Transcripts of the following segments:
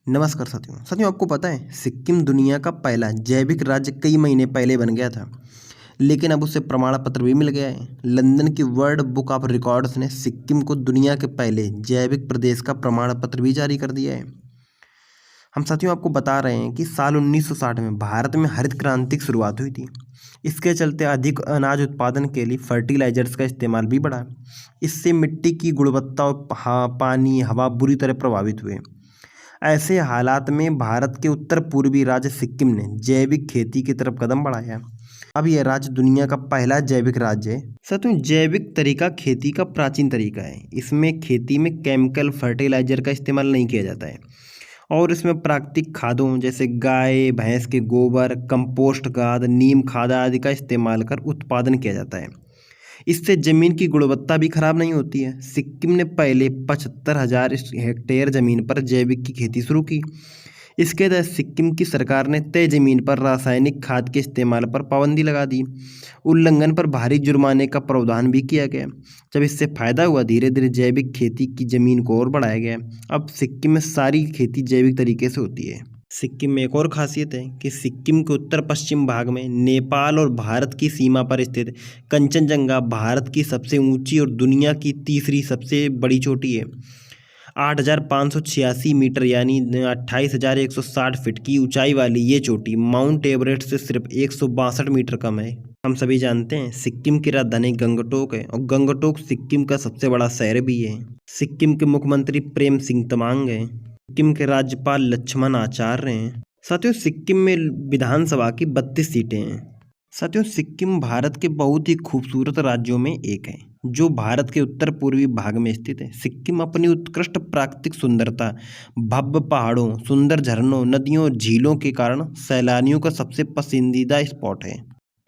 नमस्कार साथियों आपको पता है सिक्किम दुनिया का पहला जैविक राज्य कई महीने पहले बन गया था। लेकिन अब उसे प्रमाण पत्र भी मिल गया है। लंदन की वर्ल्ड बुक ऑफ रिकॉर्ड्स ने सिक्किम को दुनिया के पहले जैविक प्रदेश का प्रमाण पत्र भी जारी कर दिया है। हम साथियों आपको बता रहे हैं कि साल 1960 में भारत में हरित क्रांति की शुरुआत हुई थी। इसके चलते अधिक अनाज उत्पादन के लिए फर्टिलाइजर्स का इस्तेमाल भी बढ़ा। इससे मिट्टी की गुणवत्ता और पानी हवा बुरी तरह प्रभावित हुए। ऐसे हालात में भारत के उत्तर पूर्वी राज्य सिक्किम ने जैविक खेती की तरफ कदम बढ़ाया। अब यह राज्य दुनिया का पहला जैविक राज्य है। साथियों, जैविक तरीका खेती का प्राचीन तरीका है। इसमें खेती में केमिकल फर्टिलाइजर का इस्तेमाल नहीं किया जाता है और इसमें प्राकृतिक खादों जैसे गाय भैंस के गोबर, कंपोस्ट खाद, नीम खाद आदि का इस्तेमाल कर उत्पादन किया जाता है। इससे ज़मीन की गुणवत्ता भी खराब नहीं होती है। सिक्किम ने पहले 75,000 हेक्टेयर ज़मीन पर जैविक की खेती शुरू की। इसके तहत सिक्किम की सरकार ने तय ज़मीन पर रासायनिक खाद के इस्तेमाल पर पाबंदी लगा दी। उल्लंघन पर भारी जुर्माने का प्रावधान भी किया गया। जब इससे फ़ायदा हुआ, धीरे धीरे जैविक खेती की ज़मीन को और बढ़ाया गया। अब सिक्किम में सारी खेती जैविक तरीके से होती है। सिक्किम में एक और खासियत है कि सिक्किम के उत्तर पश्चिम भाग में नेपाल और भारत की सीमा पर स्थित कंचनजंगा भारत की सबसे ऊंची और दुनिया की तीसरी सबसे बड़ी चोटी है। 8,586 मीटर यानी 28,160 फीट की ऊंचाई वाली ये चोटी माउंट एवरेस्ट से सिर्फ 162 मीटर कम है। हम सभी जानते हैं सिक्किम की राजधानी गंगटोक है और गंगटोक सिक्किम का सबसे बड़ा शहर भी है। सिक्किम के मुख्यमंत्री प्रेम सिंह तमांग हैं। सिक्किम के राज्यपाल लक्ष्मण आचार्य हैं। साथियों, सिक्किम में विधानसभा की 32 सीटें हैं। साथियों, सिक्किम भारत के बहुत ही खूबसूरत राज्यों में एक है जो भारत के उत्तर पूर्वी भाग में स्थित है। सिक्किम अपनी उत्कृष्ट प्राकृतिक सुंदरता, भव्य पहाड़ों, सुंदर झरनों, नदियों और झीलों के कारण सैलानियों का सबसे पसंदीदा स्पॉट है।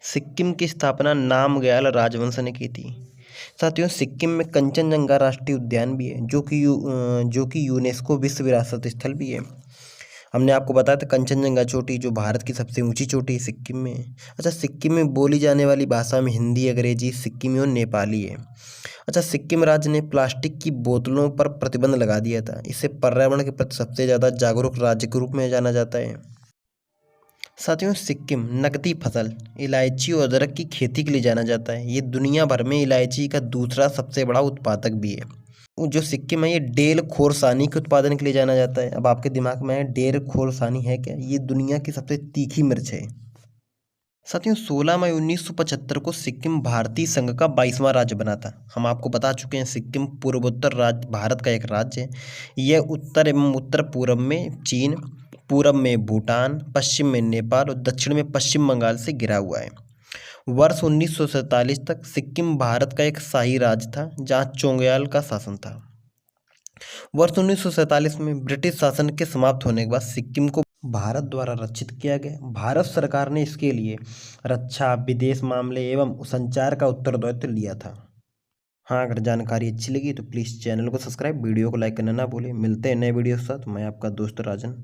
सिक्किम की स्थापना नामग्याल राजवंश ने की थी। साथियों, सिक्किम में कंचनजंगा राष्ट्रीय उद्यान भी है जो कि यूनेस्को विश्व विरासत स्थल भी है। हमने आपको बताया था कंचनजंगा चोटी जो भारत की सबसे ऊंची चोटी है सिक्किम में। अच्छा, सिक्किम में बोली जाने वाली भाषा में हिंदी, अंग्रेजी, सिक्किमी और नेपाली है। अच्छा, सिक्किम राज्य ने प्लास्टिक की बोतलों पर प्रतिबंध लगा दिया था। इसे पर्यावरण के प्रति सबसे ज़्यादा जागरूक राज्य के रूप में जाना जाता है। साथियों, सिक्किम नकदी फसल इलायची और अदरक की खेती के लिए जाना जाता है। ये दुनिया भर में इलायची का दूसरा सबसे बड़ा उत्पादक भी है। जो सिक्किम है ये डेल खोरसानी के उत्पादन के लिए जाना जाता है। अब आपके दिमाग में है डेल खोरसानी है क्या? ये दुनिया की सबसे तीखी मिर्च है। साथियों, 16 मई 1975 को सिक्किम भारतीय संघ का 22वां राज्य बना था। हम आपको बता चुके हैं सिक्किम पूर्वोत्तर राज्य भारत का एक राज्य है। यह उत्तर एवं उत्तर पूर्व में चीन, पूरब में भूटान, पश्चिम में नेपाल और दक्षिण में पश्चिम बंगाल से घिरा हुआ है। वर्ष 1947 तक सिक्किम भारत का एक शाही राज्य था जहाँ चोंगयाल का शासन था। वर्ष 1947 में ब्रिटिश शासन के समाप्त होने के बाद सिक्किम को भारत द्वारा रक्षित किया गया। भारत सरकार ने इसके लिए रक्षा, विदेश मामले एवं संचार का उत्तरदायित्व लिया था। हाँ, अगर जानकारी अच्छी लगी तो प्लीज़ चैनल को सब्सक्राइब, वीडियो को लाइक करना ना भूलें। मिलते हैं नए वीडियो के साथ। मैं आपका दोस्त राजन।